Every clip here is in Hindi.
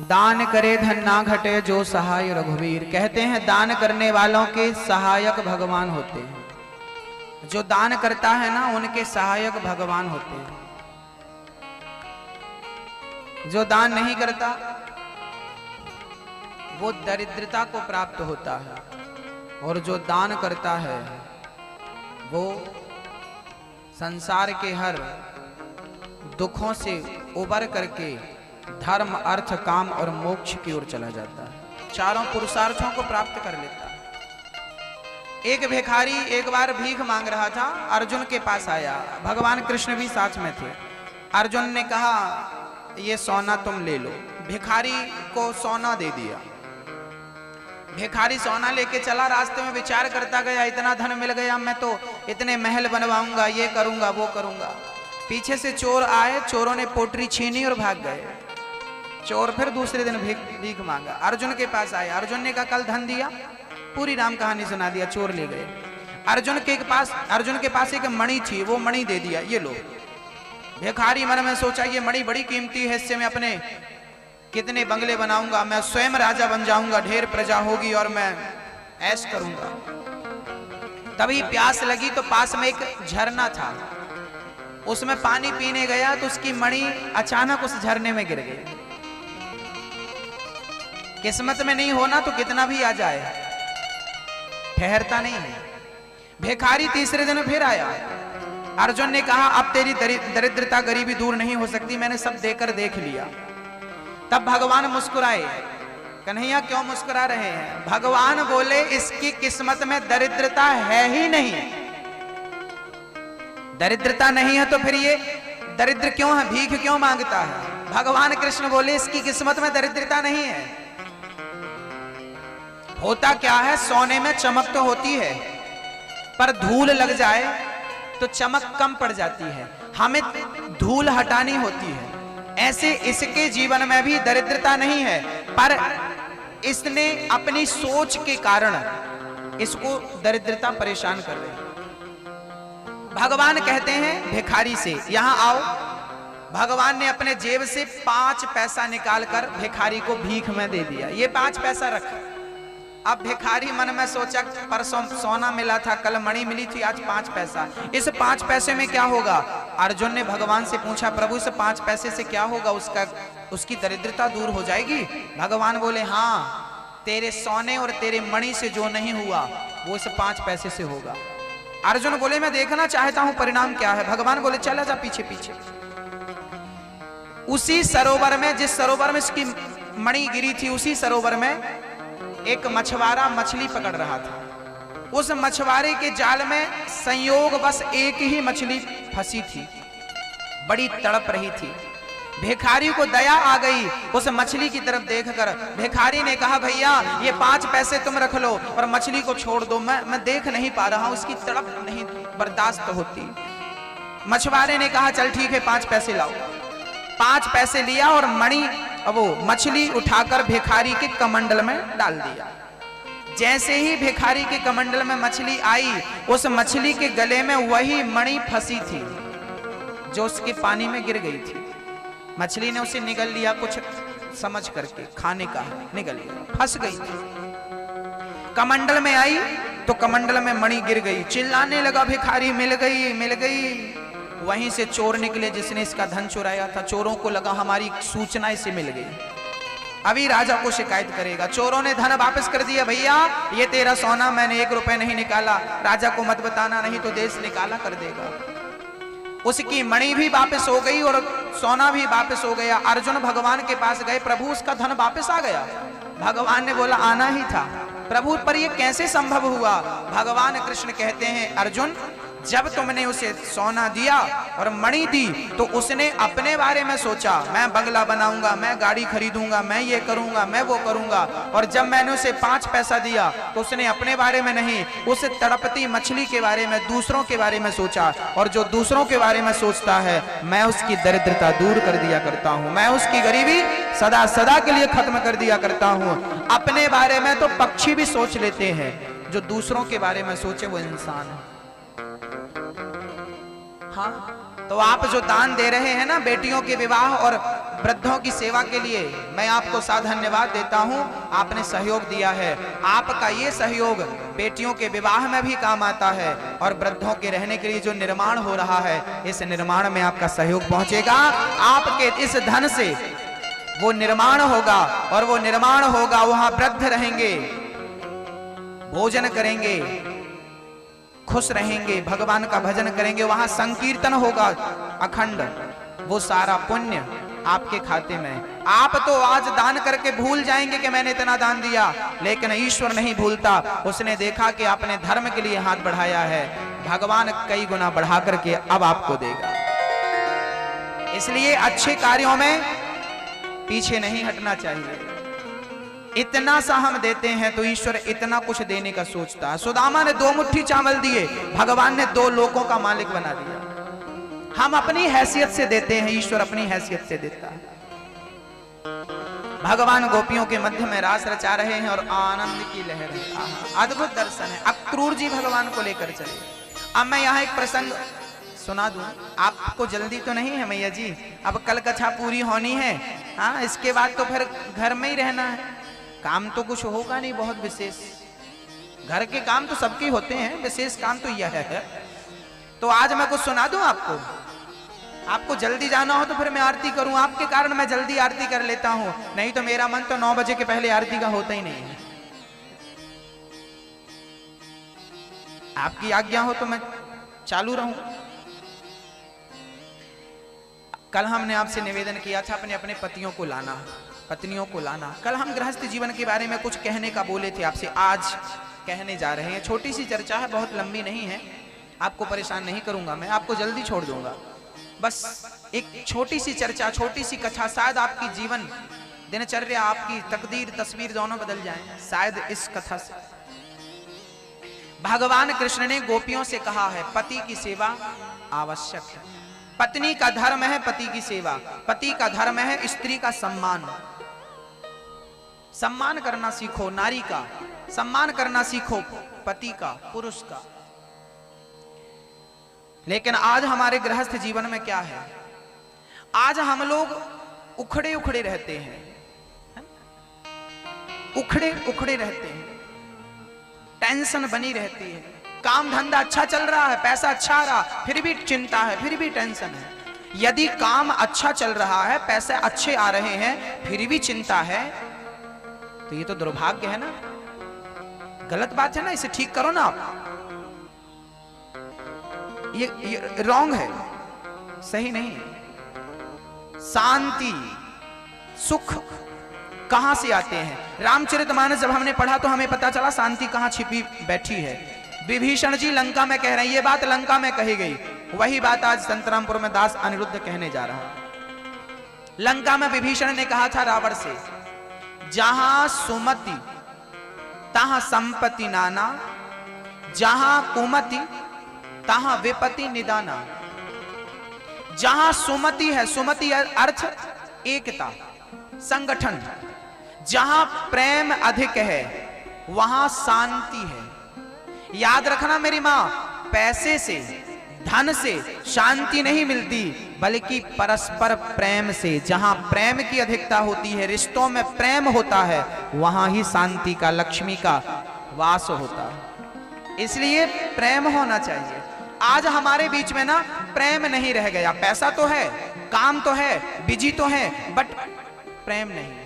दान करे धन ना घटे जो सहाय रघुवीर। कहते हैं दान करने वालों के सहायक भगवान होते हैं। जो दान करता है ना उनके सहायक भगवान होते हैं। जो दान नहीं करता वो दरिद्रता को प्राप्त होता है, और जो दान करता है वो संसार के हर दुखों से उबर करके धर्म, अर्थ, काम और मोक्ष की ओर चला जाता है। चारों पुरुषार्थों को प्राप्त कर लेता है। एक भिखारी एक बार भीख मांग रहा था, अर्जुन के पास आया। भगवान कृष्ण भी साथ में थे। अर्जुन ने कहा ये सोना तुम ले लो। भिखारी को सोना दे दिया। भिखारी सोना लेके चला। रास्ते में विचार करता गया, इतना धन मिल गया, मैं तो इतने महल बनवाऊंगा, ये करूंगा, वो करूंगा। पीछे से चोर आए, चोरों ने पोटरी छीनी और भाग गए। चोर फिर दूसरे दिन भीख मांगा। अर्जुन के पास आए। अर्जुन ने कहा कल धन दिया, पूरी राम कहानी सुना दिया। चोर ले गए। अर्जुन के पास एक मणि थी, वो मणि दे दिया, ये लो। भिखारी मन में सोचा ये मणि बड़ी कीमती है, इससे मैं अपने कितने बंगले बनाऊंगा, मैं स्वयं राजा बन जाऊंगा, ढेर प्रजा होगी और मैं ऐश करूंगा। तभी प्यास लगी तो पास में एक झरना था, उसमें पानी पीने गया तो उसकी मणि अचानक उस झरने में गिर गई। किस्मत में नहीं होना तो कितना भी आ जाए, ठहरता नहीं है। भिखारी तीसरे दिन फिर आया। अर्जुन ने कहा अब तेरी दरिद्रता गरीबी दूर नहीं हो सकती, मैंने सब देकर देख लिया। तब भगवान मुस्कुराए। कन्हैया क्यों मुस्कुरा रहे हैं? भगवान बोले इसकी किस्मत में दरिद्रता है ही नहीं। दरिद्रता नहीं है तो फिर ये दरिद्र क्यों है, भीख क्यों मांगता है? भगवान कृष्ण बोले इसकी किस्मत में दरिद्रता नहीं है। होता क्या है, सोने में चमक तो होती है पर धूल लग जाए तो चमक कम पड़ जाती है, हमें धूल हटानी होती है। ऐसे इसके जीवन में भी दरिद्रता नहीं है, पर इसने अपनी सोच के कारण इसको दरिद्रता परेशान कर रही है। भगवान कहते हैं भिखारी से यहां आओ। भगवान ने अपने जेब से 5 पैसा निकालकर भिखारी को भीख में दे दिया। ये 5 पैसा रख। अब भिखारी मन में सोचा परसों सोना मिला था, कल मणि मिली थी, आज 5 पैसा, इस 5 पैसे में क्या होगा? अर्जुन ने भगवान से पूछा प्रभु इस 5 पैसे से क्या होगा, उसकी दरिद्रता दूर हो जाएगी? भगवान बोले हाँ, तेरे सोने और तेरे मणि से जो नहीं हुआ वो इस 5 पैसे से होगा। अर्जुन बोले मैं देखना चाहता हूं परिणाम क्या है। भगवान बोले चला जा पीछे पीछे। उसी सरोवर में, जिस सरोवर में इसकी मणि गिरी थी, उसी सरोवर में एक मछुआरा मछली पकड़ रहा था। उस मछुआरे के जाल में संयोग बस एक ही मछली फंसी थी, बड़ी तड़प रही थी। भिखारी को दया आ गई उस मछली की तरफ देखकर। भिखारी ने कहा भैया ये 5 पैसे तुम रख लो और मछली को छोड़ दो, मैं देख नहीं पा रहा हूं, उसकी तड़प नहीं बर्दाश्त होती। मछुआरे ने कहा चल ठीक है 5 पैसे लाओ। 5 पैसे लिया और मणि वो मछली उठाकर भिखारी के कमंडल में डाल दिया। जैसे ही भिखारी के कमंडल में मछली आई, उस मछली के गले में वही मणि फंसी थी जो उसके पानी में गिर गई थी। मछली ने उसे निगल लिया, कुछ समझ करके खाने का निगल लिया, फंस गई थी। कमंडल में आई तो कमंडल में मणि गिर गई। चिल्लाने लगा भिखारी मिल गई मिल गई। वहीं से चोर निकले जिसने इसका धन चुराया था। चोरों को लगा हमारी सूचना इसे मिल गई, अभी राजा को शिकायत करेगा। चोरों ने धन वापस कर दिया। भैया ये तेरा सोना, मैंने 1 रुपए नहीं निकाला, राजा को मत बताना नहीं तो देश निकाला कर देगा। उसकी मणि भी वापस हो गई और सोना भी वापस हो गया। अर्जुन भगवान के पास गए, प्रभु उसका धन वापस आ गया। भगवान ने बोला आना ही था। प्रभु पर यह कैसे संभव हुआ? भगवान कृष्ण कहते हैं अर्जुन जब तुमने उसे सोना दिया और मणि दी तो उसने अपने बारे में सोचा, मैं बंगला बनाऊंगा, मैं गाड़ी खरीदूंगा, मैं ये करूंगा, मैं वो करूंगा। और जब मैंने उसे 5 पैसा दिया तो उसने अपने बारे में नहीं, उस तड़पती मछली के बारे में, दूसरों के बारे में सोचा। और जो दूसरों के बारे में सोचता है मैं उसकी दरिद्रता दूर कर दिया करता हूं, मैं उसकी गरीबी सदा सदा के लिए खत्म कर दिया करता हूं। अपने बारे में तो पक्षी भी सोच लेते हैं, जो दूसरों के बारे में सोचे वो इंसान है। हाँ, तो आप जो दान दे रहे हैं ना, बेटियों के विवाह और वृद्धों की सेवा के लिए मैं आपको धन्यवाद देता हूं। आपने सहयोग दिया है। आपका ये सहयोग बेटियों के विवाह में भी काम आता है और वृद्धों के रहने के लिए जो निर्माण हो रहा है, इस निर्माण में आपका सहयोग पहुंचेगा। आपके इस धन से वो निर्माण होगा और वो निर्माण होगा, वहां वृद्ध रहेंगे, भोजन करेंगे, खुश रहेंगे, भगवान का भजन करेंगे, वहां संकीर्तन होगा अखंड। वो सारा पुण्य आपके खाते में। आप तो आज दान करके भूल जाएंगे कि मैंने इतना दान दिया, लेकिन ईश्वर नहीं भूलता। उसने देखा कि आपने धर्म के लिए हाथ बढ़ाया है, भगवान कई गुना बढ़ा करके अब आपको देगा। इसलिए अच्छे कार्यों में पीछे नहीं हटना चाहिए। इतना सा हम देते हैं तो ईश्वर इतना कुछ देने का सोचता है। सुदामा ने 2 मुट्ठी चावल दिए, भगवान ने 2 लोकों का मालिक बना दिया। हम अपनी हैसियत से देते हैं, ईश्वर अपनी हैसियत से देता है। भगवान गोपियों के मध्य में रास रचा रहे हैं और आनंद की लहर है। अद्भुत दर्शन है। अक्रूर जी भगवान को लेकर चले। अब मैं यहाँ एक प्रसंग सुना दूं। आपको जल्दी तो नहीं है मैया जी, अब कल कथा पूरी होनी है। हाँ, इसके बाद तो फिर घर में ही रहना है। काम तो कुछ होगा नहीं बहुत विशेष। घर के काम तो सबके होते हैं, विशेष काम तो यह है। तो आज मैं कुछ सुना दूं आपको। आपको जल्दी जाना हो तो फिर मैं आरती करूं, आपके कारण मैं जल्दी आरती कर लेता हूं। नहीं तो मेरा मन तो 9 बजे के पहले आरती का होता ही नहीं है। आपकी आज्ञा हो तो मैं चालू रहूं। कल हमने आपसे निवेदन किया था अपने अपने पतियों को लाना, पत्नियों को लाना। कल हम गृहस्थ जीवन के बारे में कुछ कहने का बोले थे आपसे, आज कहने जा रहे हैं। छोटी सी चर्चा है, बहुत लंबी नहीं है, आपको परेशान नहीं करूंगा, मैं आपको जल्दी छोड़ दूंगा। बस एक छोटी सी चर्चा, छोटी सी कथा, शायद आपकी जीवन दिनचर्या, आपकी तकदीर तस्वीर दोनों बदल जाएं शायद इस कथा से। भगवान कृष्ण ने गोपियों से कहा है पति की सेवा आवश्यक है। पत्नी का धर्म है पति की सेवा, पति का धर्म है स्त्री का सम्मान। सम्मान करना सीखो, नारी का सम्मान करना सीखो, पति का, पुरुष का। लेकिन आज हमारे गृहस्थ जीवन में क्या है? आज हम लोग उखड़े उखड़े रहते हैं, उखड़े उखड़े रहते हैं, टेंशन बनी रहती है। काम धंधा अच्छा चल रहा है, पैसा अच्छा आ रहा, फिर भी चिंता है, फिर भी टेंशन है। यदि काम अच्छा चल रहा है, पैसे अच्छे आ रहे हैं, फिर भी चिंता है, तो ये तो दुर्भाग्य है ना, गलत बात है ना। इसे ठीक करो ना आप। ये रॉन्ग है, सही नहीं है। शांति सुख कहां से आते हैं? रामचरितमानस जब हमने पढ़ा तो हमें पता चला शांति कहां छिपी बैठी है। विभीषण जी लंका में कह रहे हैं, ये बात लंका में कही गई, वही बात आज संतरामपुर में दास अनिरुद्ध कहने जा रहा है। लंका में विभीषण ने कहा था रावण से, जहां सुमति तहां संपत्ति नाना, जहां कुमति तहां विपत्ति निदाना। जहां सुमति है, सुमति अर्थ एकता, संगठन। जहां प्रेम अधिक है वहां शांति है। याद रखना मेरी मां, पैसे से धन से शांति नहीं मिलती, बल्कि परस्पर प्रेम से। जहां प्रेम की अधिकता होती है, रिश्तों में प्रेम होता है, वहां ही शांति का, लक्ष्मी का वास होता है। इसलिए प्रेम होना चाहिए। आज हमारे बीच में ना प्रेम नहीं रह गया। पैसा तो है, काम तो है, बिजी तो है, बट प्रेम नहीं।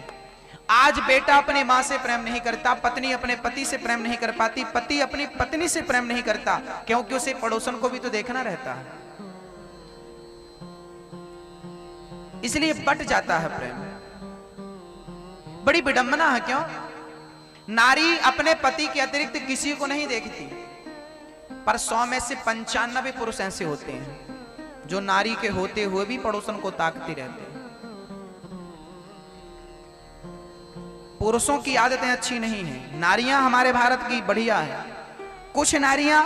आज बेटा अपनी मां से प्रेम नहीं करता, पत्नी अपने पति से प्रेम नहीं कर पाती, पति अपनी पत्नी से प्रेम नहीं करता, क्योंकि उसे पड़ोसन को भी तो देखना रहता है, इसलिए बट जाता है प्रेम। बड़ी विडंबना है। क्यों? नारी अपने पति के अतिरिक्त किसी को नहीं देखती, पर 100 में से 95 पुरुष ऐसे होते हैं जो नारी के होते हुए भी पड़ोसन को ताकते रहते हैं। पुरुषों की आदतें अच्छी नहीं हैं। नारियां हमारे भारत की बढ़िया है। कुछ नारियां,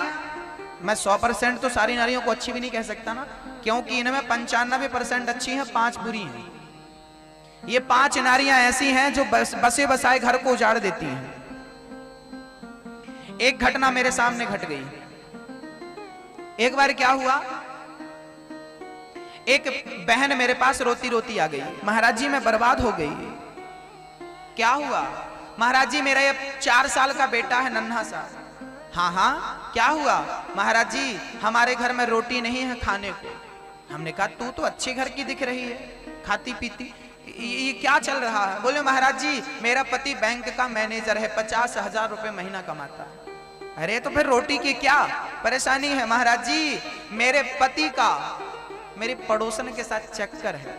मैं 100% तो सारी नारियों को अच्छी भी नहीं कह सकता ना, क्योंकि इनमें 95% अच्छी हैं, 5 बुरी हैं। ये 5 नारियां ऐसी हैं जो बसे बसाए घर को उजाड़ देती हैं। एक घटना मेरे सामने घट गई। एक बार क्या हुआ, एक बहन मेरे पास रोती रोती आ गई, महाराज जी मैं बर्बाद हो गई। क्या हुआ? महाराज जी मेरा ये 4 साल का बेटा है, नन्हा सा। हाँ हाँ क्या हुआ? महाराज जी हमारे घर में रोटी नहीं है खाने को। हमने कहा तू तो अच्छे घर की दिख रही है, खाती पीती, ये क्या चल रहा है? बोले महाराज जी मेरा पति बैंक का मैनेजर है, 50,000 रुपए महीना कमाता है। अरे तो फिर रोटी की क्या परेशानी है? महाराज जी मेरे पति का मेरे पड़ोसन के साथ चक्कर है।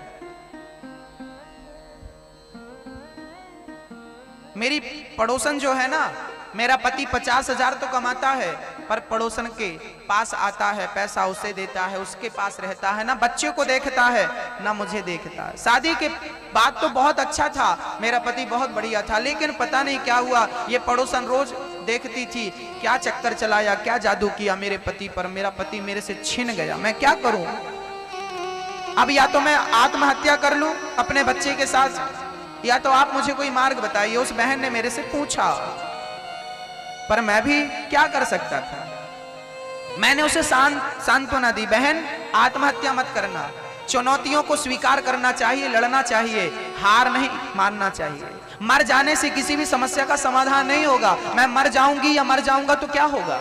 मेरी पड़ोसन जो है ना, मेरा पति 50,000 तो कमाता है, पर पड़ोसन के पास आता है, पैसा उसे देता है, उसके पास रहता है, ना बच्चे को देखता है ना मुझे देखता है। शादी के बाद तो बहुत अच्छा था, मेरा पति बहुत बढ़िया था, लेकिन पता नहीं क्या हुआ, ये पड़ोसन रोज देखती थी, क्या चक्कर चलाया, क्या जादू किया मेरे पति पर, मेरा पति मेरे से छिन गया, मैं क्या करूं? अब या तो मैं आत्महत्या कर लूं अपने बच्चे के साथ, या तो आप मुझे कोई मार्ग बताइए। उस बहन ने मेरे से पूछा, पर मैं भी क्या कर सकता था? मैंने उसे सांत्वना दी, बहन आत्महत्या मत करना, चुनौतियों को स्वीकार करना चाहिए, लड़ना चाहिए, हार नहीं मानना चाहिए। मर जाने से किसी भी समस्या का समाधान नहीं होगा। मैं मर जाऊंगी या मर जाऊंगा तो क्या होगा?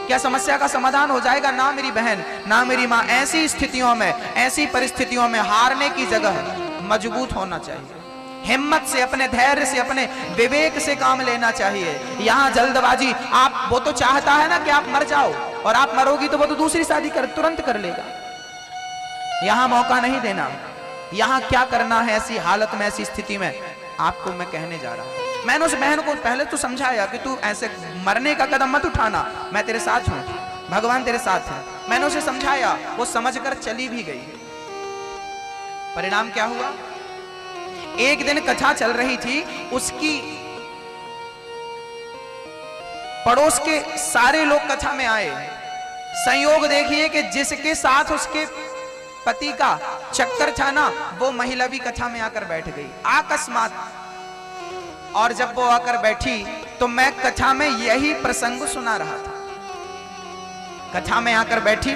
क्या समस्या का समाधान हो जाएगा? ना मेरी बहन, ना मेरी मां। ऐसी स्थितियों में, ऐसी परिस्थितियों में हारने की जगह मजबूत होना चाहिए, हिम्मत से, अपने धैर्य से, अपने विवेक से काम लेना चाहिए। यहां जल्दबाजी, आप वो तो चाहता है ना कि आप मर जाओ, और आप मरोगी तो वो तो दूसरी शादी तुरंत कर लेगा। यहां मौका नहीं देना। यहां क्या करना है ऐसी हालत में, ऐसी स्थिति में, आपको मैं कहने जा रहा हूं। मैंने उस बहन को पहले तो समझाया कि तू ऐसे मरने का कदम मत उठाना, मैं तेरे साथ हूं, भगवान तेरे साथ है। मैंने उसे समझाया, वो समझकर चली भी गई। परिणाम क्या हुआ? एक दिन कथा चल रही थी, उसकी पड़ोस के सारे लोग कथा में आए। संयोग देखिए कि जिसके साथ उसके पति का चक्कर था ना, वो महिला भी कथा में आकर बैठ गई अकस्मात। और जब वो आकर बैठी तो मैं कथा में यही प्रसंग सुना रहा था। कथा में आकर बैठी,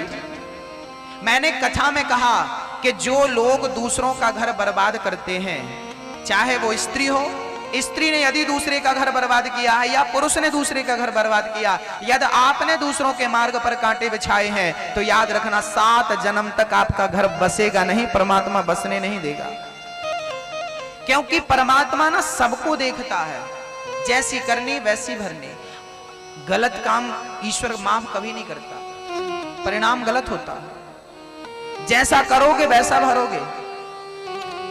मैंने कथा में कहा कि जो लोग दूसरों का घर बर्बाद करते हैं, चाहे वो स्त्री हो, स्त्री ने यदि दूसरे का घर बर्बाद किया है, या पुरुष ने दूसरे का घर बर्बाद किया, यदि आपने दूसरों के मार्ग पर कांटे बिछाए हैं, तो याद रखना 7 जन्म तक आपका घर बसेगा नहीं, परमात्मा बसने नहीं देगा। क्योंकि परमात्मा ना सबको देखता है, जैसी करनी वैसी भरनी। गलत काम ईश्वर माफ कभी नहीं करता, परिणाम गलत होता है। जैसा करोगे वैसा भरोगे।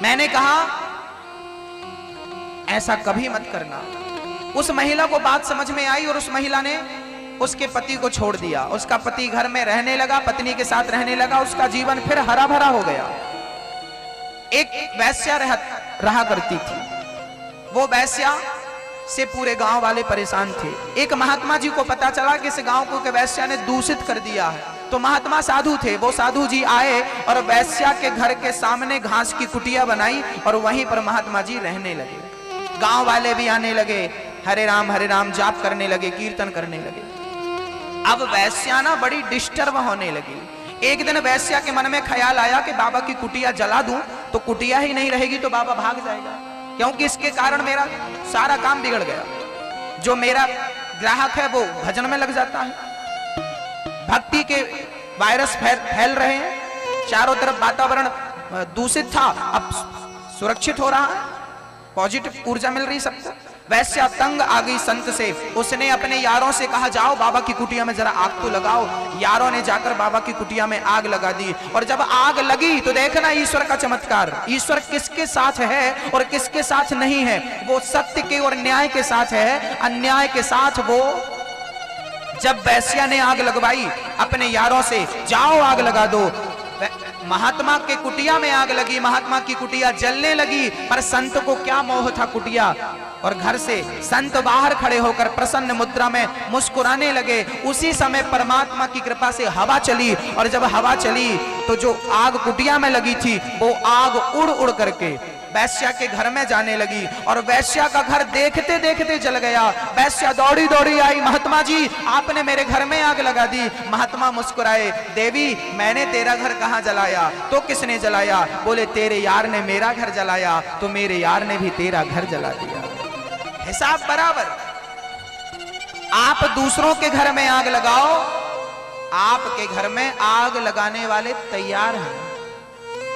मैंने कहा ऐसा कभी मत करना। उस महिला को बात समझ में आई और उस महिला ने उसके पति को छोड़ दिया। उसका पति घर में रहने लगा, पत्नी के साथ रहने लगा, उसका जीवन फिर हरा भरा हो गया। एक वैश्या रहा करती थी, वो वैश्या से पूरे गांव वाले परेशान थे। एक महात्मा जी को पता चला कि इस गांव को वैश्या ने दूषित कर दिया है, तो महात्मा साधु थे, वो साधु जी आए और वैश्या के घर के सामने घास की कुटिया बनाई और वहीं पर महात्मा जी रहने लगे। गांव वाले भी आने लगे, हरे राम जाप करने लगे, कीर्तन करने लगे। अब वैश्या ना बड़ी डिस्टर्ब होने लगी। एक दिन वैश्या के मन में ख्याल आया कि बाबा की कुटिया जला दूं तो कुटिया ही नहीं रहेगी तो बाबा भाग जाएगा, क्योंकि इसके कारण मेरा सारा काम बिगड़ गया। जो मेरा ग्राहक है वो भजन में लग जाता है, भक्ति के वायरस फैल रहे हैं, चारों तरफ वातावरण दूषित था, अब सुरक्षित हो रहा है, पॉजिटिव ऊर्जा मिल रही सबको। वैश्या तंग आ गई संत से, उसने अपने यारों से कहा जाओ बाबा की कुटिया में जरा आग तो लगाओ। यारों ने जाकर बाबा की कुटिया में आग लगा दी, और जब आग लगी तो देखना ईश्वर का चमत्कार। ईश्वर किसके साथ है और किसके साथ नहीं है? वो सत्य के और न्याय के साथ है, अन्याय के साथ वो। जब वैश्या ने आग लगवाई अपने यारों से, जाओ आग लगा दो, महात्मा के कुटिया में आग लगी, महात्मा की कुटिया जलने लगी। पर संत को क्या मोह था कुटिया और घर से। संत बाहर खड़े होकर प्रसन्न मुद्रा में मुस्कुराने लगे। उसी समय परमात्मा की कृपा से हवा चली, और जब हवा चली तो जो आग कुटिया में लगी थी वो आग उड़ उड़ करके वैश्या के घर में जाने लगी और वैश्या का घर देखते देखते जल गया। वैश्या दौड़ी दौड़ी आई, महात्मा जी आपने मेरे घर में आग लगा दी। महात्मा मुस्कुराए, देवी मैंने तेरा घर कहां जलाया? तो किसने जलाया? बोले तेरे यार ने मेरा घर जलाया, तो मेरे यार ने भी तेरा घर जला दिया। हिसाब बराबर। आप दूसरों के घर में आग लगाओ, आपके घर में आग लगाने वाले तैयार हैं।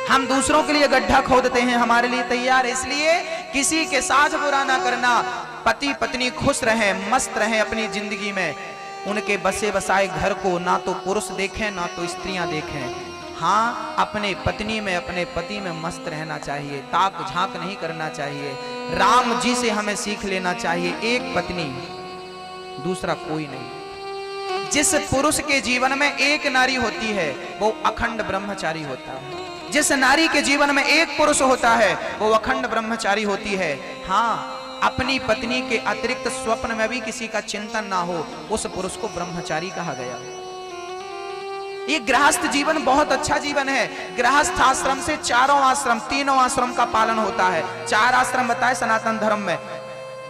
हम दूसरों के लिए गड्ढा खोदते हैं, हमारे लिए तैयार है। इसलिए किसी के साथ बुरा ना करना। पति पत्नी खुश रहें, मस्त रहें अपनी जिंदगी में। उनके बसे बसाए घर को ना तो पुरुष देखें ना तो स्त्रियां देखें। हाँ, अपने पत्नी में अपने पति में मस्त रहना चाहिए, ताक झांक नहीं करना चाहिए। राम जी से हमें सीख लेना चाहिए, एक पत्नी दूसरा कोई नहीं। जिस पुरुष के जीवन में एक नारी होती है वो अखंड ब्रह्मचारी होता है। जिस नारी के जीवन में एक पुरुष होता है वो अखंड ब्रह्मचारी होती है। हाँ, अपनी पत्नी के अतिरिक्त स्वप्न में भी किसी का चिंतन ना हो, उस पुरुष को ब्रह्मचारी कहा गया। ये गृहस्थ जीवन बहुत अच्छा जीवन है। गृहस्थ आश्रम से चारों आश्रम, तीनों आश्रम का पालन होता है। 4 आश्रम बताए सनातन धर्म में,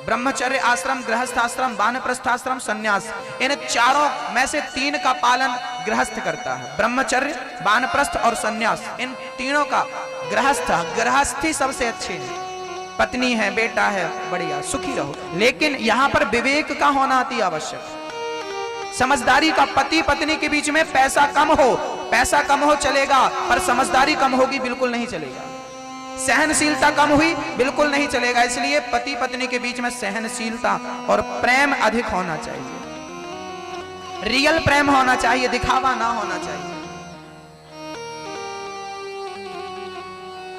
ब्रह्मचर्य आश्रम, गृहस्थ आश्रम, वानप्रस्थ आश्रम, संन्यास। इन चारों में से 3 का पालन गृहस्थ करता है, ब्रह्मचर्य, वानप्रस्थ और संन्यास। इन तीनों का गृहस्थी सबसे अच्छी है। पत्नी है, बेटा है, बढ़िया सुखी रहो। लेकिन यहां पर विवेक का होना अति आवश्यक। समझदारी का, पति पत्नी के बीच में पैसा कम हो चलेगा, पर समझदारी कम होगी बिल्कुल नहीं चलेगा। सहनशीलता कम हुई बिल्कुल नहीं चलेगा। इसलिए पति पत्नी के बीच में सहनशीलता और प्रेम अधिक होना चाहिए। रियल प्रेम होना चाहिए, दिखावा ना होना चाहिए।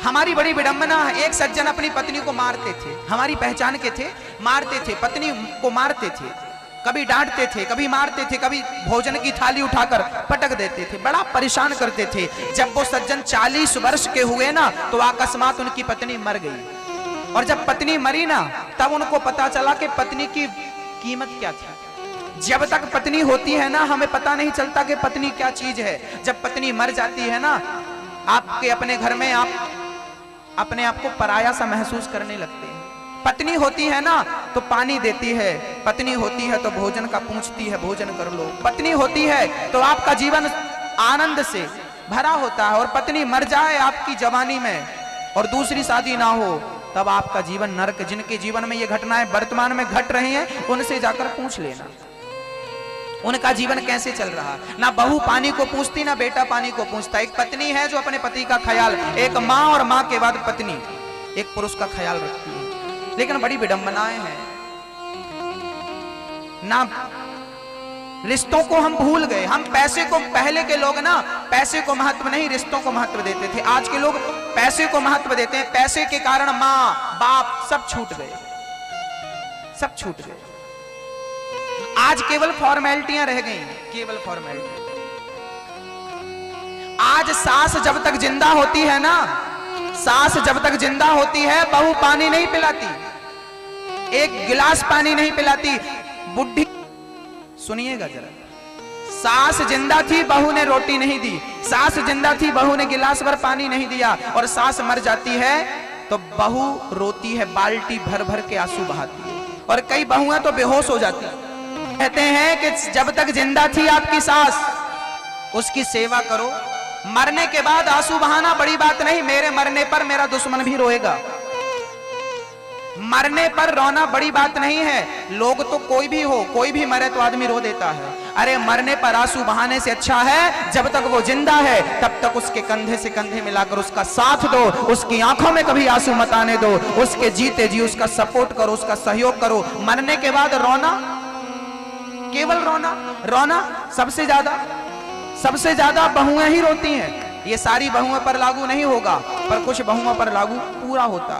हमारी बड़ी विडंबना है, एक सज्जन अपनी पत्नी को मारते थे, हमारी पहचान के थे, मारते थे, पत्नी को मारते थे, कभी डांटते थे, कभी मारते थे, कभी भोजन की थाली उठाकर पटक देते थे, बड़ा परेशान करते थे। जब वो सज्जन 40 वर्ष के हुए ना तो अकस्मात उनकी पत्नी मर गई। और जब पत्नी मरी ना तब उनको पता चला कि पत्नी की कीमत क्या थी। जब तक पत्नी होती है ना हमें पता नहीं चलता कि पत्नी क्या चीज है। जब पत्नी मर जाती है ना, आपके अपने घर में आप अपने आप को पराया सा महसूस करने लगते हैं। पत्नी होती है ना तो पानी देती है, पत्नी होती है तो भोजन का पूछती है, भोजन कर लो। पत्नी होती है तो आपका जीवन आनंद से भरा होता है। और पत्नी मर जाए आपकी जवानी में और दूसरी शादी ना हो तब आपका जीवन नरक। जिनके जीवन में ये घटनाएं वर्तमान में घट रही हैं उनसे जाकर पूछ लेना उनका जीवन कैसे चल रहा। ना बहू पानी को पूछती, ना बेटा पानी को पूछता। एक पत्नी है जो अपने पति का ख्याल, एक माँ और माँ के बाद पत्नी एक पुरुष का ख्याल रखती है। लेकिन बड़ी विडंबनाएं हैं ना, रिश्तों को हम भूल गए। हम पैसे को, पहले के लोग ना पैसे को महत्व नहीं रिश्तों को महत्व देते थे। आज के लोग पैसे को महत्व देते हैं। पैसे के कारण माँ बाप सब छूट गए, सब छूट गए। आज केवल फॉर्मेलिटियां रह गई, केवल फॉर्मेलिटी। आज सास जब तक जिंदा होती है ना, सास जब तक जिंदा होती है बहू पानी नहीं पिलाती, एक गिलास पानी नहीं पिलाती। बुढ़ी सुनिएगा जरा, सास जिंदा थी बहू ने रोटी नहीं दी, सास जिंदा थी बहू ने गिलास भर पानी नहीं दिया। और सास मर जाती है तो बहू रोती है, बाल्टी भर भर के आंसू बहाती है। और कई बहुएं तो बेहोश हो जाती है। कहते हैं कि जब तक जिंदा थी आपकी सास उसकी सेवा करो, मरने के बाद आंसू बहाना बड़ी बात नहीं। मेरे मरने पर मेरा दुश्मन भी रोएगा, मरने पर रोना बड़ी बात नहीं है। लोग तो कोई भी हो, कोई भी मरे तो आदमी रो देता है। अरे मरने पर आंसू बहाने से अच्छा है जब तक वो जिंदा है तब तक उसके कंधे से कंधे मिलाकर उसका साथ दो, उसकी आंखों में कभी आंसू मत आने दो, उसके जीते जी उसका सपोर्ट करो, उसका सहयोग करो। मरने के बाद रोना, केवल रोना, रोना सबसे ज्यादा बहुएं ही रोती हैं। ये सारी बहुओं पर लागू नहीं होगा, पर कुछ बहुओं पर लागू पूरा होता।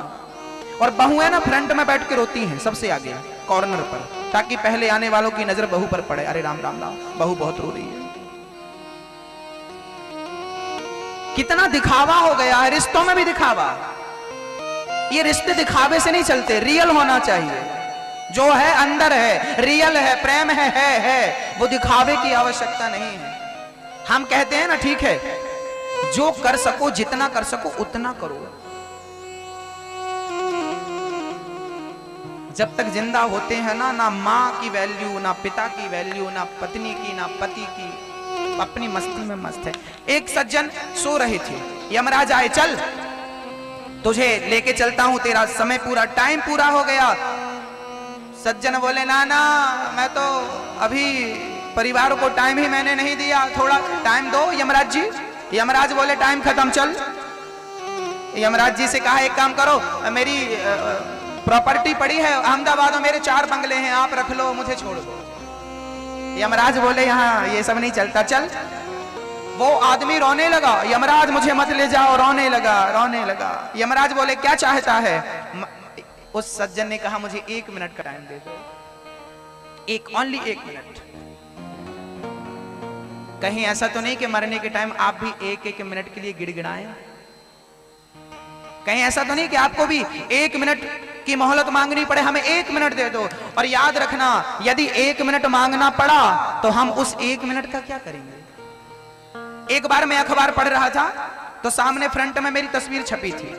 और बहुएं ना फ्रंट में बैठ के रोती हैं, सबसे आगे कॉर्नर पर, ताकि पहले आने वालों की नजर बहू पर पड़े। अरे राम राम राम, बहू बहुत रो रही है। कितना दिखावा हो गया है, रिश्तों में भी दिखावा। ये रिश्ते दिखावे से नहीं चलते, रियल होना चाहिए। जो है अंदर है, रियल है, प्रेम है, वो दिखावे की आवश्यकता नहीं है। हम कहते हैं ना ठीक है, जो कर सको, जितना कर सको उतना करो। जब तक जिंदा होते हैं ना, ना माँ की वैल्यू, ना पिता की वैल्यू, ना पत्नी की, ना पति की, अपनी मस्ती में मस्त है। एक सज्जन सो रहे थे, यमराज आए, चल तुझे लेके चलता हूं, तेरा समय पूरा, टाइम पूरा हो गया। सज्जन बोले ना ना, मैं तो अभी परिवार को टाइम ही मैंने नहीं दिया, थोड़ा टाइम दो यमराज जी। यमराज बोले टाइम खत्म, चल। यमराज जी से कहा एक काम करो, मेरी प्रॉपर्टी पड़ी है अहमदाबाद में, मेरे 4 बंगले हैं, आप रख लो, मुझे छोड़ दो। यमराज बोले यहाँ ये सब नहीं चलता, चल। वो आदमी रोने लगा, यमराज मुझे मत ले जाओ, रोने लगा, रोने लगा। यमराज बोले क्या चाहता है? उस सज्जन ने कहा मुझे 1 मिनट का टाइम दे दो, ओनली 1 मिनट। कहीं ऐसा तो नहीं कि मरने के टाइम आप भी 1-1 मिनट के लिए गिड़गिड़ाएं? कहीं ऐसा तो नहीं कि आपको भी 1 मिनट की मोहलत मांगनी पड़े, हमें 1 मिनट दे दो। और याद रखना, यदि 1 मिनट मांगना पड़ा तो हम उस 1 मिनट का क्या करेंगे? एक बार मैं अखबार पढ़ रहा था तो सामने फ्रंट में मेरी तस्वीर छपी थी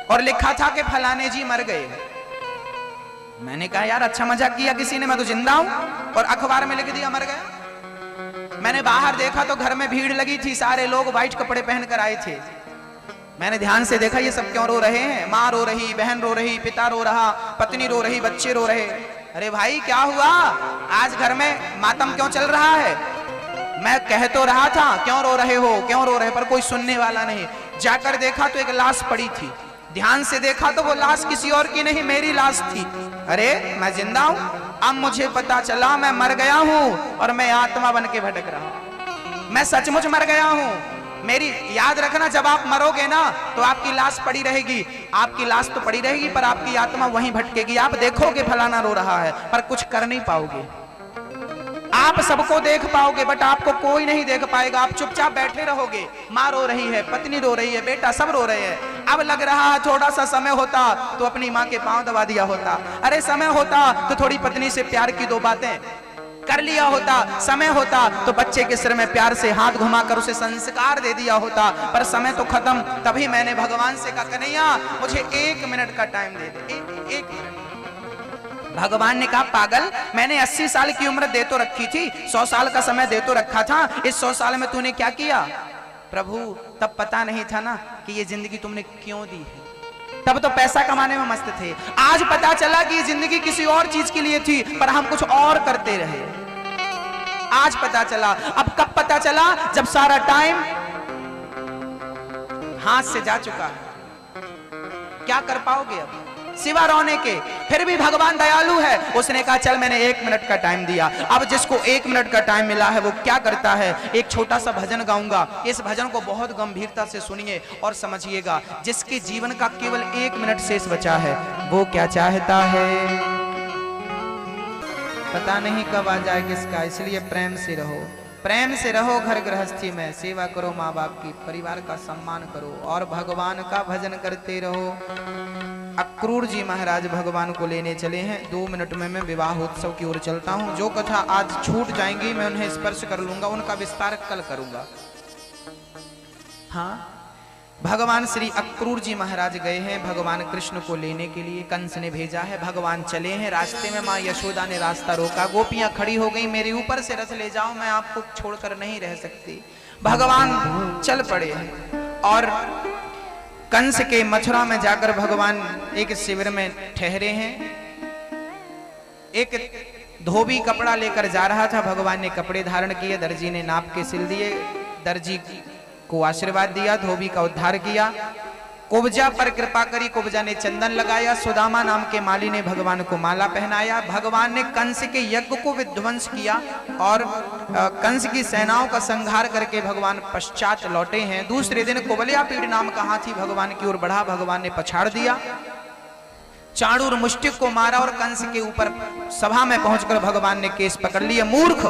और लिखा था कि फलाने जी मर गए। मैंने कहा यार अच्छा मजाक किया किसी ने, मैं तो जिंदा हूं, और अखबार में लिख दिया मर गया। मैंने बाहर देखा तो घर में भीड़ लगी थी, सारे लोग व्हाइट कपड़े पहनकर आए थे। मैंने ध्यान से देखा ये सब क्यों रो रहे हैं? माँ रो रही, बहन रो रही, पिता रो रहा, पत्नी रो रही, बच्चे रो रहे। अरे भाई क्या हुआ, आज घर में मातम क्यों चल रहा है? मैं कह तो रहा था क्यों रो रहे हो, क्यों रो रहे, पर कोई सुनने वाला नहीं। जाकर देखा तो एक लाश पड़ी थी, ध्यान से देखा तो वो लाश किसी और की नहीं, मेरी लाश थी। अरे मैं जिंदा हूं, अब मुझे पता चला मैं मर गया हूं और मैं आत्मा बन के भटक रहा हूं, मैं सचमुच मर गया हूं। मेरी याद रखना, जब आप मरोगे ना तो आपकी लाश पड़ी रहेगी, आपकी लाश तो पड़ी रहेगी पर आपकी आत्मा वहीं भटकेगी। आप देखोगे फलाना रो रहा है पर कुछ कर नहीं पाओगे। आप सबको देख पाओगे बट आपको कोई नहीं देख पाएगा, आप चुपचाप बैठे रहोगे। माँ रो रही है, पत्नी रो रही है, बेटा सब रो रहे हैं। अब लग रहा है थोड़ा सा समय होता तो अपनी माँ के पांव दबा दिया होता, अरे समय होता तो थोड़ी पत्नी से प्यार की 2 बातें कर लिया होता, समय होता तो बच्चे के सिर में प्यार से हाथ घुमाकर उसे संस्कार दे दिया होता, पर समय तो खत्म। तभी मैंने भगवान से कहा कन्हैया मुझे 1 मिनट का टाइम दे दे, एक मिनट। भगवान ने कहा पागल, मैंने 80 साल की उम्र दे तो रखी थी, 100 साल का समय दे तो रखा था, इस 100 साल में तूने क्या किया? प्रभु तब पता नहीं था ना कि ये जिंदगी तुमने क्यों दी है, तब तो पैसा कमाने में मस्त थे। आज पता चला कि ये जिंदगी किसी और चीज के लिए थी पर हम कुछ और करते रहे। आज पता चला। अब कब पता चला? जब सारा टाइम हाथ से जा चुका है। क्या कर पाओगे अब सिवा रोने के? फिर भी भगवान दयालु है, उसने कहा चल मैंने 1 मिनट का टाइम दिया। अब जिसको 1 मिनट का टाइम मिला है वो क्या करता है? एक छोटा सा भजन गाऊंगा, इस भजन को बहुत गंभीरता से सुनिए और समझिएगा। जिसके जीवन का केवल 1 मिनट शेष बचा है वो क्या चाहता है पता नहीं कब आ जाए किसका, इसलिए प्रेम से रहो, प्रेम से रहो घर गृहस्थी में, सेवा करो माँ बाप की, परिवार का सम्मान करो और भगवान का भजन करते रहो। अक्रूर जी महाराज भगवान को लेने चले हैं। 2 मिनट में मैं विवाह उत्सव की ओर चलता हूं। जो कथा आज छूट जाएंगी मैं उन्हें स्पर्श कर लूंगा, उनका विस्तार कल करूंगा। हाँ, भगवान श्री अक्रूर जी महाराज गए हैं भगवान कृष्ण को लेने के लिए, कंस ने भेजा है। भगवान चले हैं, रास्ते में माँ यशोदा ने रास्ता रोका, गोपियां खड़ी हो गई, मेरे ऊपर से रथ ले जाओ, मैं आपको छोड़कर नहीं रह सकती। भगवान चल पड़े हैं और कंस के मथुरा में जाकर भगवान एक शिविर में ठहरे हैं। एक धोबी कपड़ा लेकर जा रहा था, भगवान ने कपड़े धारण किए, दर्जी ने नाप के सिल दिए, दर्जी को आशीर्वाद दिया, धोबी का उद्धार किया। कुब्जा पर कृपा करी, कुब्जा ने चंदन लगाया, सुदामा नाम के माली ने भगवान को माला पहनाया। भगवान ने कंस के यज्ञ को विध्वंस किया और कंस की सेनाओं का संहार करके भगवान पश्चात लौटे हैं। दूसरे दिन कुबलिया पीड़ नाम का हाथी भगवान की ओर बढ़ा, भगवान ने पछाड़ दिया, चाणूर मुष्टिक को मारा और कंस के ऊपर सभा में पहुंचकर भगवान ने केस पकड़ लिए, मूर्ख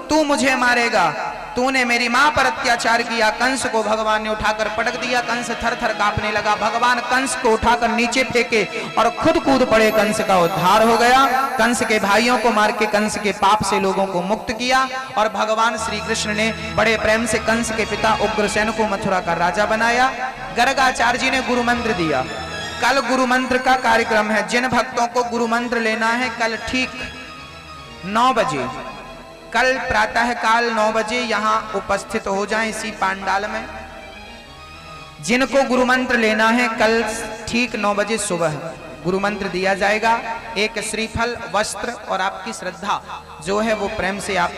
तू मुझे मारेगा, तूने मेरी मां पर अत्याचार किया। कंस को भगवान ने उठाकर पटक दिया, कंस थर थर कांपने लगा। भगवान कंस को उठाकर नीचे फेंके और खुद कूद पड़े, कंस का उद्धार हो गया। कंस के भाइयों को मार के कंस के पाप से लोगों को मुक्त किया और भगवान श्री कृष्ण ने बड़े प्रेम से कंस के पिता उग्रसेन को मथुरा का राजा बनाया। गर्गाचार्य जी ने गुरु मंत्र दिया, कल गुरु मंत्र का कार्यक्रम है। जिन भक्तों को गुरु मंत्र लेना है कल ठीक 9 बजे, कल प्रातः काल 9 बजे यहां उपस्थित हो जाएं इसी पांडाल में। जिनको गुरु मंत्र लेना है कल ठीक 9 बजे सुबह गुरु मंत्र दिया जाएगा। एक श्रीफल, वस्त्र और आपकी श्रद्धा जो है वो प्रेम से आप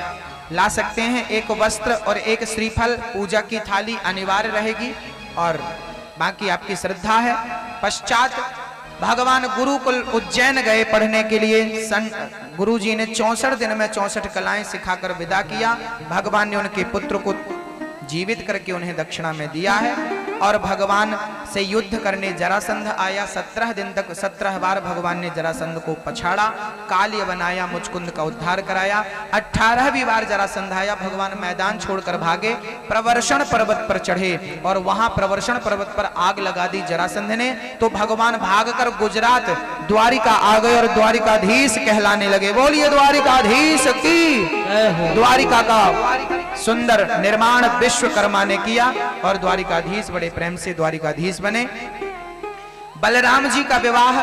ला सकते हैं। एक वस्त्र और एक श्रीफल, पूजा की थाली अनिवार्य रहेगी और बाकी आपकी श्रद्धा है। पश्चात भगवान गुरुकुल उज्जैन गए पढ़ने के लिए। गुरु जी ने 64 दिन में 64 कलाएं सिखाकर विदा किया। भगवान ने उनके पुत्र को जीवित करके उन्हें दक्षिणा में दिया है। और भगवान से युद्ध करने जरासंध आया। 17 दिन तक 17 बार भगवान ने जरासंध को पछाड़ा, काल्य बनाया, मुचकुंद का उद्धार कराया। 18वीं बार जरासंध आया, भगवान मैदान छोड़कर भागे, प्रवर्षण पर्वत पर चढ़े और वहां प्रवर्षण पर्वत पर आग लगा दी जरासंध ने। तो भगवान भागकर गुजरात द्वारिका आ गए और द्वारिकाधीश कहलाने लगे। बोलिए द्वारिकाधीश की। द्वारिका का सुंदर निर्माण विश्वकर्मा ने किया और द्वारिकाधीश बड़े प्रेम से द्वारिकाधीश बने। बलराम जी का विवाह